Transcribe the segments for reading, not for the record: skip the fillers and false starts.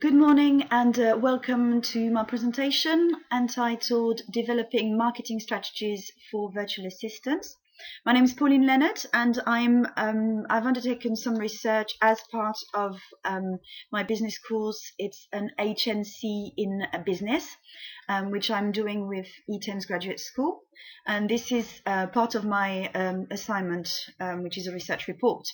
Good morning and welcome to my presentation entitled Developing Marketing Strategies for Virtual Assistants. My name is Pauline Leonard and I've undertaken some research as part of my business course. It's an HNC in business, which I'm doing with E10's graduate school. And this is part of my assignment, which is a research report.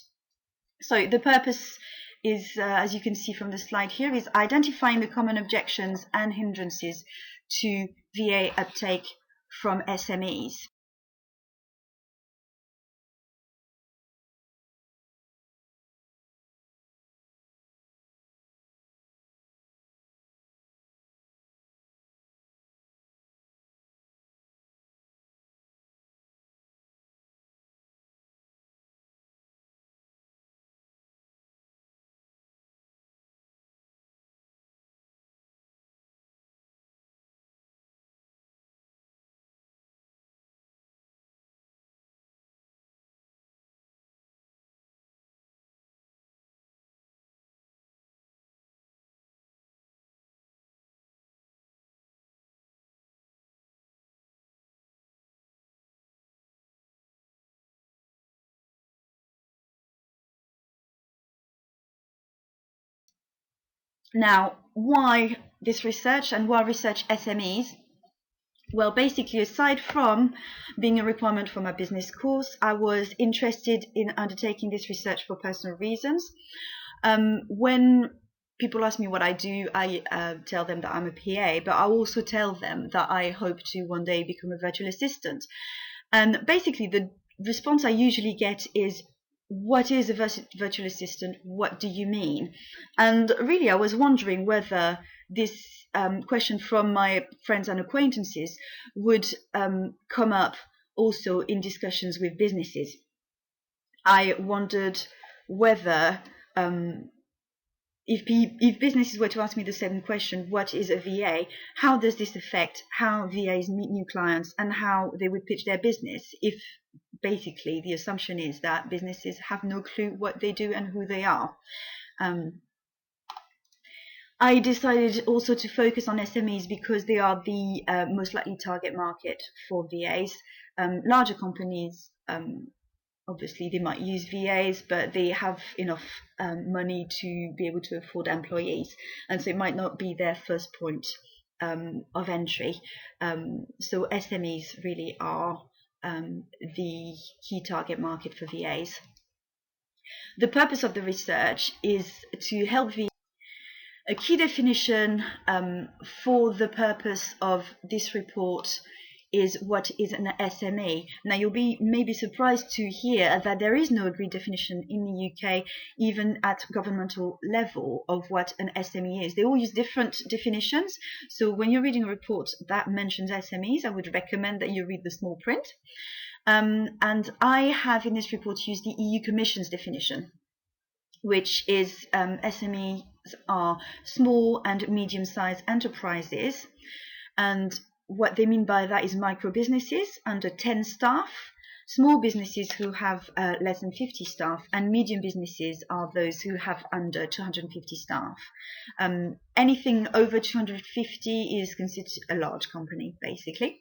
So the purpose is, as you can see from the slide here, is identifying the common objections and hindrances to VA uptake from SMEs. Now, why this research and why research SMEs? Well, basically, aside from being a requirement for my business course, I was interested in undertaking this research for personal reasons. When people ask me what I do, I tell them that I'm a PA, but I also tell them that I hope to one day become a virtual assistant. And basically, the response I usually get is, what is a virtual assistant? What do you mean? And really, I was wondering whether this question from my friends and acquaintances would come up also in discussions with businesses. I wondered whether if businesses were to ask me the same question, what is a VA? How does this affect how VAs meet new clients and how they would pitch their business? If basically the assumption is that businesses have no clue what they do and who they are. I decided also to focus on SMEs because they are the most likely target market for VAs. Larger companies, obviously they might use VAs, but they have enough money to be able to afford employees, and so it might not be their first point of entry. So SMEs really are the key target market for VAs. The purpose of the research is to help VAs. A key definition for the purpose of this report is what is an SME. Now, you'll be maybe surprised to hear that there is no agreed definition in the UK, even at governmental level, of what an SME is. They all use different definitions. So when you're reading a report that mentions SMEs, I would recommend that you read the small print. And I have in this report used the EU Commission's definition, which is SMEs are small and medium-sized enterprises. And what they mean by that is micro businesses under 10 staff, small businesses who have less than 50 staff, and medium businesses are those who have under 250 staff. Anything over 250 is considered a large company, basically.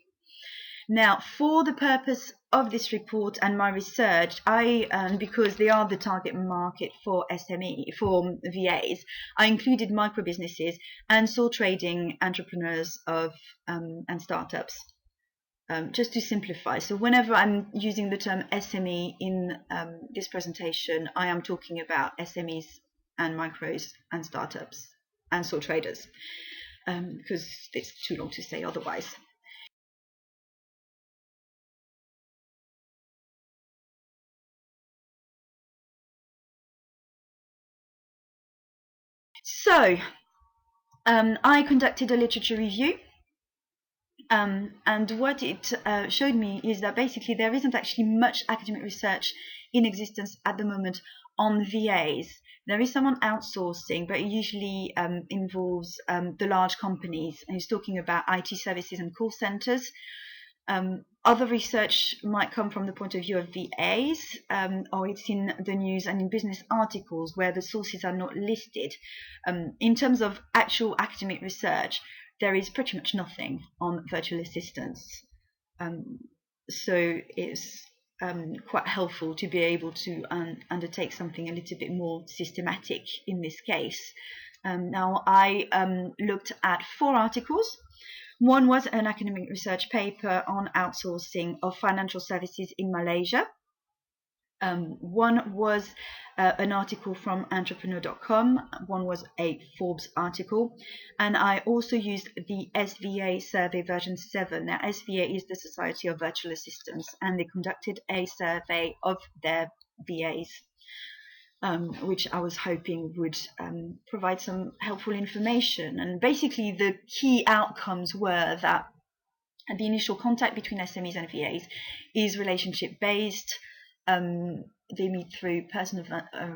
Now, for the purpose of this report and my research, because they are the target market for VAs, I included micro businesses and sole trading entrepreneurs and startups, just to simplify. So whenever I'm using the term SME in this presentation, I am talking about SMEs and micros and startups and sole traders, because it's too long to say otherwise. So, I conducted a literature review, and what it showed me is that basically there isn't actually much academic research in existence at the moment on VAs. There is some on outsourcing, but it usually involves the large companies, and he's talking about IT services and call centers. Other research might come from the point of view of VAs, or it's in the news and in business articles where the sources are not listed. In terms of actual academic research, there is pretty much nothing on virtual assistants. So it's quite helpful to be able to undertake something a little bit more systematic in this case. Now, I looked at 4 articles. One was an academic research paper on outsourcing of financial services in Malaysia. One was an article from entrepreneur.com. One was a Forbes article. And I also used the SVA survey version 7. Now, SVA is the Society of Virtual Assistants, and they conducted a survey of their VAs. Which I was hoping would provide some helpful information. And basically the key outcomes were that the initial contact between SMEs and VAs is relationship based. They meet through personal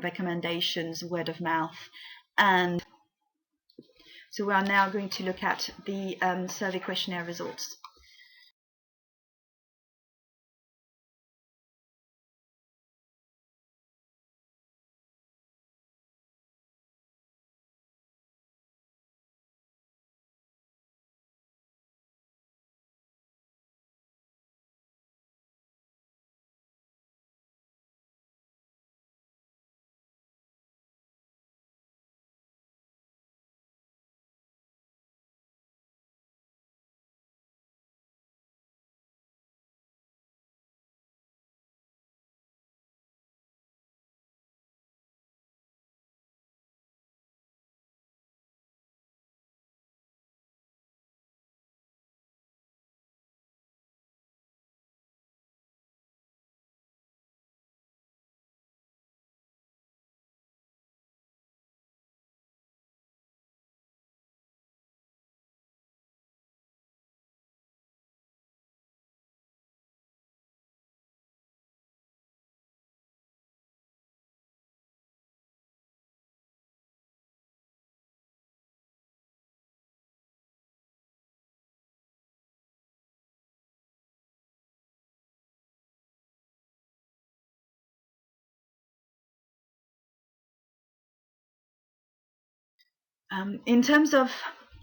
recommendations, word of mouth. And so we are now going to look at the survey questionnaire results. In terms of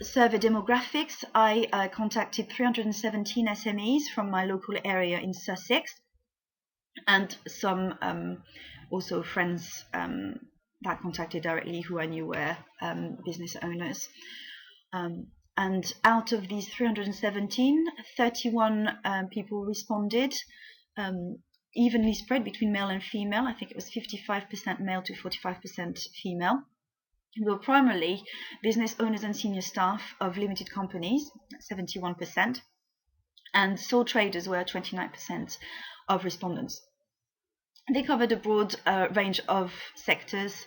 survey demographics, I contacted 317 SMEs from my local area in Sussex, and some also friends that contacted directly who I knew were business owners. And out of these 317, 31 people responded, evenly spread between male and female. I think it was 55% male to 45% female. Were primarily business owners and senior staff of limited companies, 71%, and sole traders were 29% of respondents. They covered a broad range of sectors,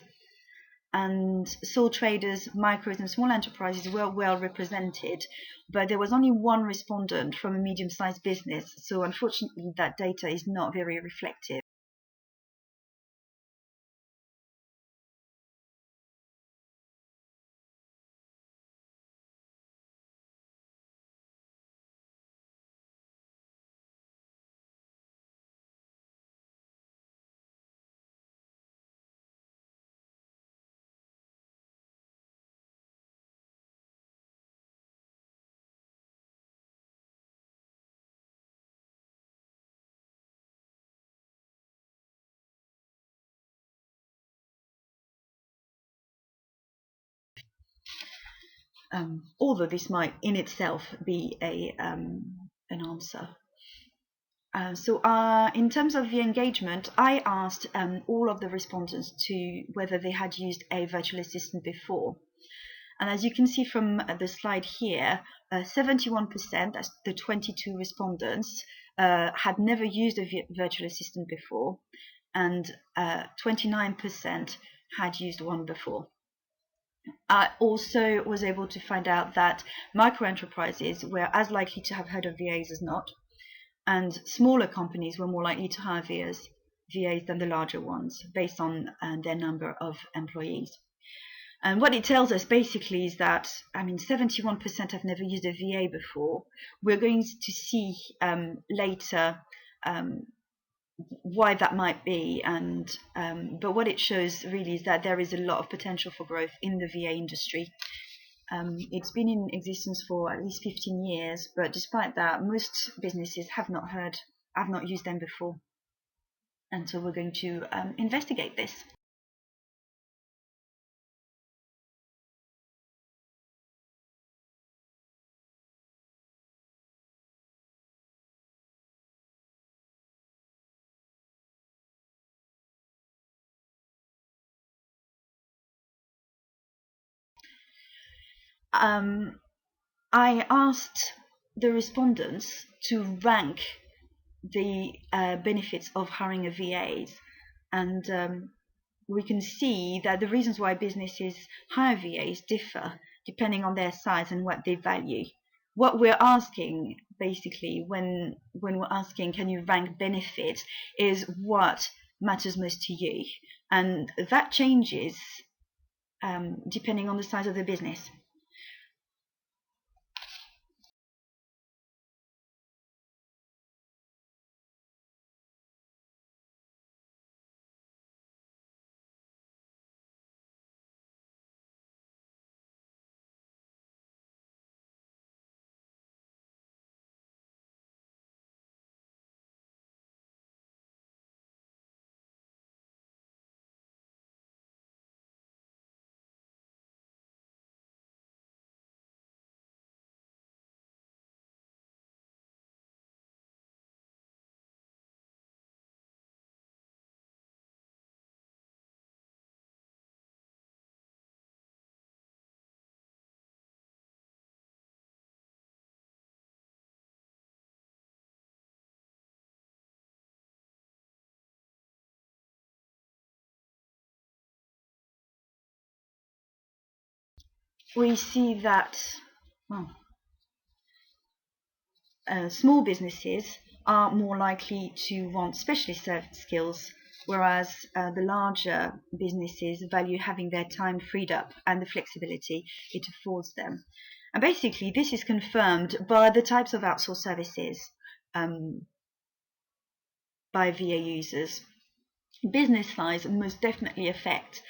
and sole traders, micros, and small enterprises were well represented, but there was only one respondent from a medium-sized business, so unfortunately that data is not very reflective. Although this might in itself be an answer. So in terms of the engagement, I asked all of the respondents to whether they had used a virtual assistant before. And as you can see from the slide here, 71%, that's the 22 respondents, had never used a virtual assistant before, and 29% had used one before. I also was able to find out that micro enterprises were as likely to have heard of VAs as not, and smaller companies were more likely to hire VAs than the larger ones, based on their number of employees. And what it tells us basically is that, 71% have never used a VA before. We're going to see later why that might be, and but what it shows really is that there is a lot of potential for growth in the VA industry. It's been in existence for at least 15 years, but despite that, most businesses have not used them before. And so we're going to investigate this. I asked the respondents to rank the benefits of hiring a VAs, and we can see that the reasons why businesses hire VAs differ depending on their size and what they value. What we're asking, basically, when we're asking, can you rank benefits, is what matters most to you, and that changes depending on the size of the business. We see that small businesses are more likely to want specialist skills, whereas the larger businesses value having their time freed up and the flexibility it affords them. And basically, this is confirmed by the types of outsourced services by VA users. Business size most definitely affect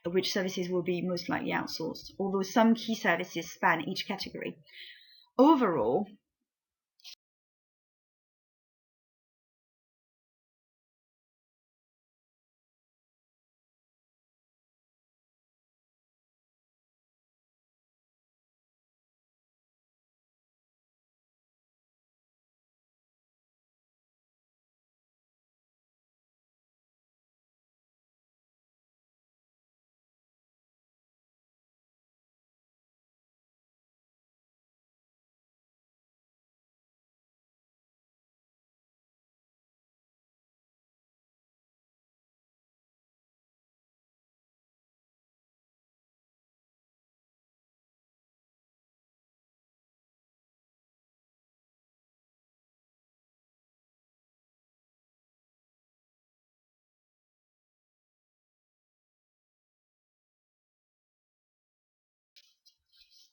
which services will be most likely outsourced, although some key services span each category. Overall,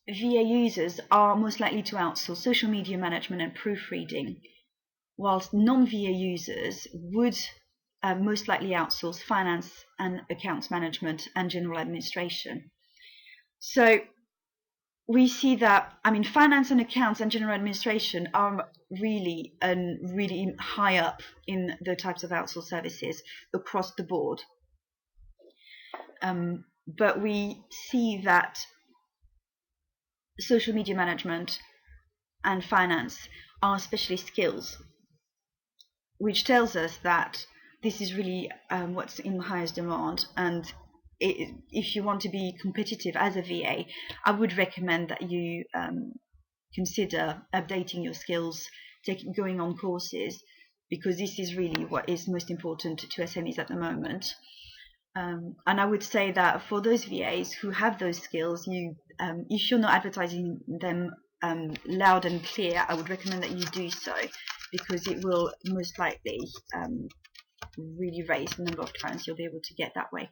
VA users are most likely to outsource social media management and proofreading, whilst non-VA users would most likely outsource finance and accounts management and general administration. So we see that, finance and accounts and general administration are really high up in the types of outsourced services across the board. But we see that social media management and finance are specialist skills, which tells us that this is really what's in highest demand. And if you want to be competitive as a VA, I would recommend that you consider updating your skills, going on courses, because this is really what is most important to SMEs at the moment. And I would say that for those VAs who have those skills, if you're not advertising them loud and clear, I would recommend that you do so, because it will most likely really raise the number of clients you'll be able to get that way.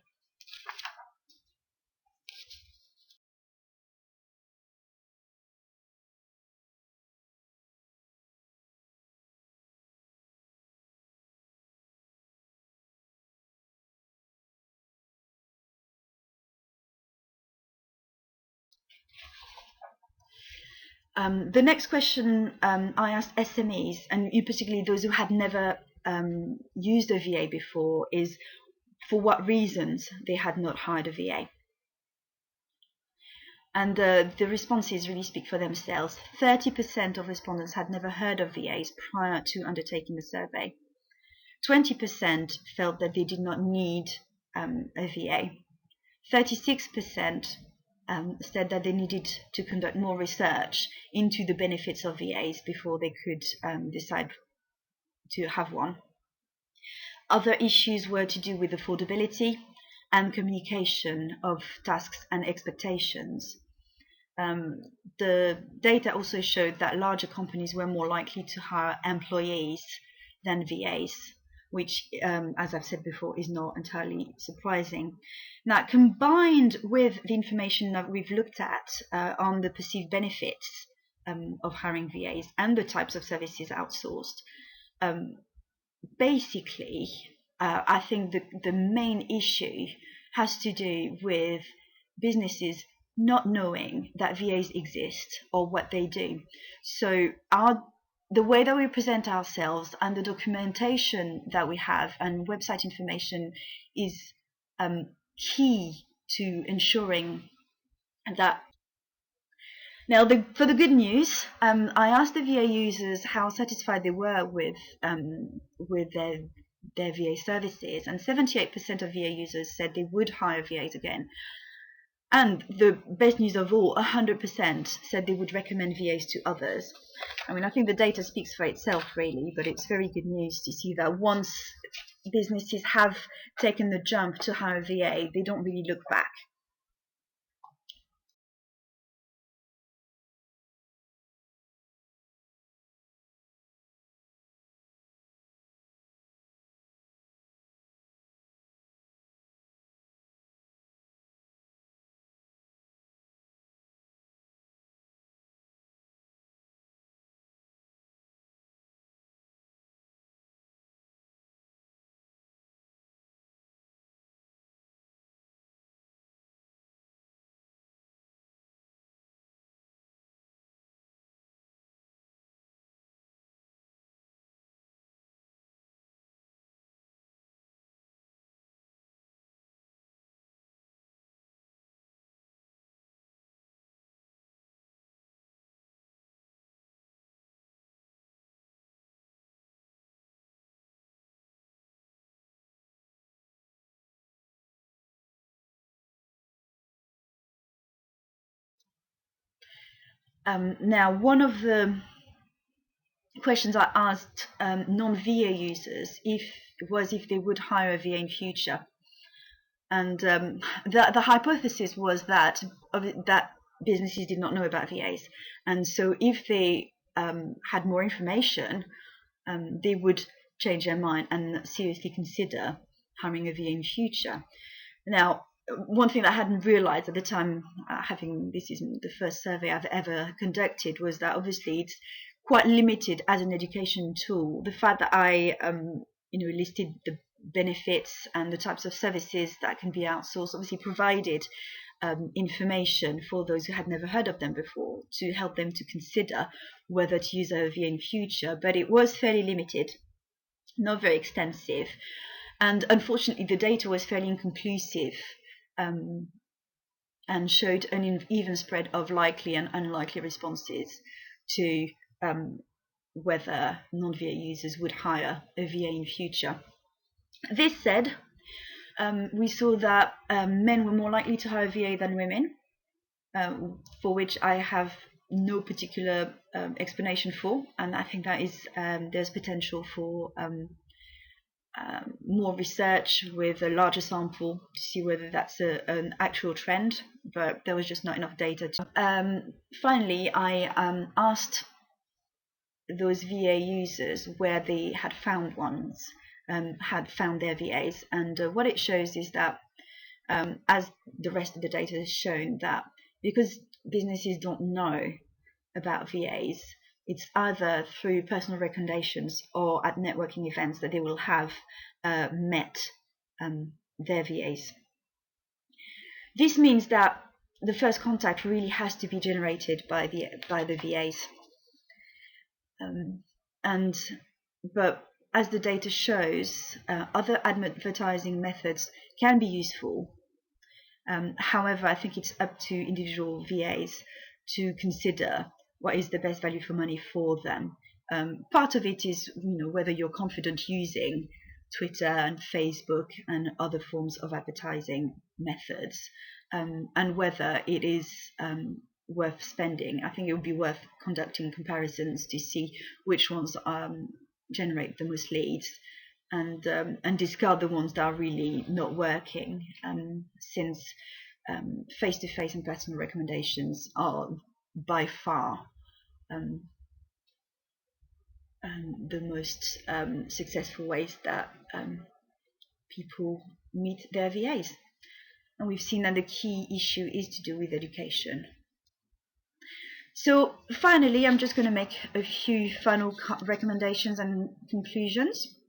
The next question, I asked SMEs, and particularly those who had never used a VA before, is for what reasons they had not hired a VA. And the responses really speak for themselves. 30% of respondents had never heard of VAs prior to undertaking the survey. 20% felt that they did not need a VA. 36% said that they needed to conduct more research into the benefits of VAs before they could decide to have one. Other issues were to do with affordability and communication of tasks and expectations. The data also showed that larger companies were more likely to hire employees than VAs, which, as I've said before, is not entirely surprising. Now, combined with the information that we've looked at on the perceived benefits of hiring VAs and the types of services outsourced, basically, I think the main issue has to do with businesses not knowing that VAs exist or what they do. So the way that we present ourselves and the documentation that we have and website information is key to ensuring that. Now, for the good news, I asked the VA users how satisfied they were with their VA services, and 78% of VA users said they would hire VAs again. And the best news of all, 100% said they would recommend VAs to others. I mean, I think the data speaks for itself, really, but it's very good news to see that once businesses have taken the jump to hire a VA, they don't really look back. Now, one of the questions I asked non-VA users if they would hire a VA in future, and the hypothesis was that businesses did not know about VAs, and so if they had more information, they would change their mind and seriously consider hiring a VA in future. Now, one thing that I hadn't realized at the time, having this isn't the first survey I've ever conducted, was that obviously it's quite limited as an education tool. The fact that I listed the benefits and the types of services that can be outsourced obviously provided information for those who had never heard of them before to help them to consider whether to use a VA in future, but it was fairly limited, not very extensive, and unfortunately the data was fairly inconclusive and showed an uneven spread of likely and unlikely responses to whether non-VA users would hire a VA in future. This said, we saw that men were more likely to hire a VA than women, for which I have no particular explanation for, and I think that is there's potential for more research with a larger sample to see whether that's an actual trend, but there was just not enough data. Finally, I asked those VA users where they had found their VAs, and what it shows is that, as the rest of the data has shown, that because businesses don't know about VAs, it's either through personal recommendations or at networking events that they will have met their VAs. This means that the first contact really has to be generated by the VAs. But as the data shows, other advertising methods can be useful. However, I think it's up to individual VAs to consider what is the best value for money for them. Part of it is, whether you're confident using Twitter and Facebook and other forms of advertising methods, and whether it is worth spending. I think it would be worth conducting comparisons to see which ones generate the most leads, and discard the ones that are really not working, since face-to-face and personal recommendations are by far the most successful ways that people meet their VAs. And we've seen that the key issue is to do with education. So finally, I'm just going to make a few final recommendations and conclusions.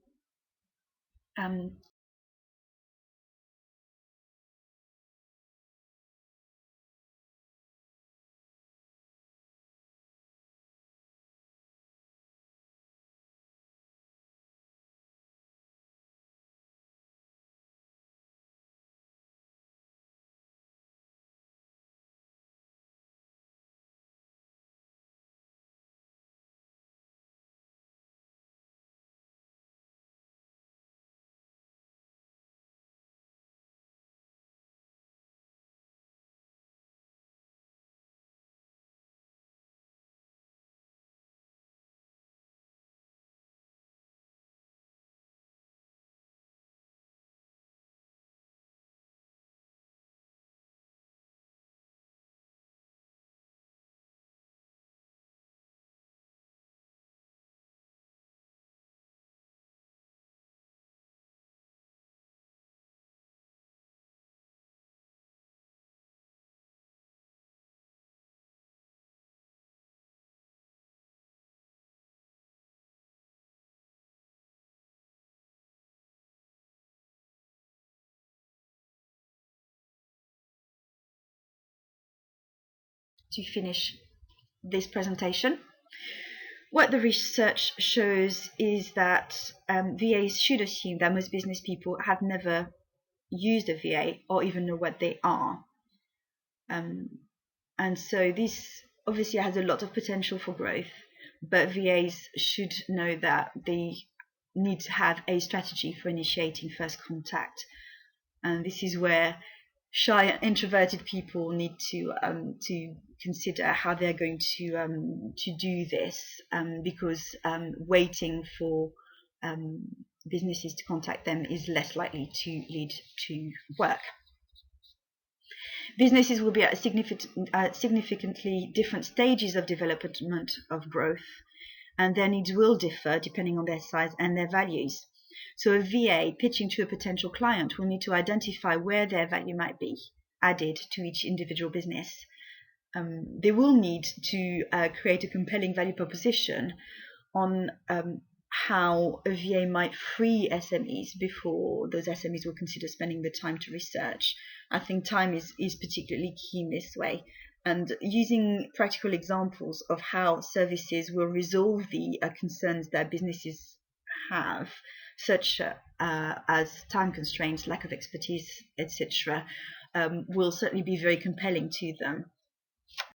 To finish this presentation, what the research shows is that VAs should assume that most business people have never used a VA or even know what they are. And so this obviously has a lot of potential for growth, but VAs should know that they need to have a strategy for initiating first contact. And this is where shy and introverted people need to consider how they're going to do this, because waiting for businesses to contact them is less likely to lead to work. Businesses will be at significantly different stages of development of growth, and their needs will differ depending on their size and their values. So a VA pitching to a potential client will need to identify where their value might be added to each individual business. They will need to create a compelling value proposition on how a VA might free SMEs before those SMEs will consider spending the time to research. I think time is particularly key in this way, and using practical examples of how services will resolve the concerns that businesses have, such as time constraints, lack of expertise, etc., will certainly be very compelling to them.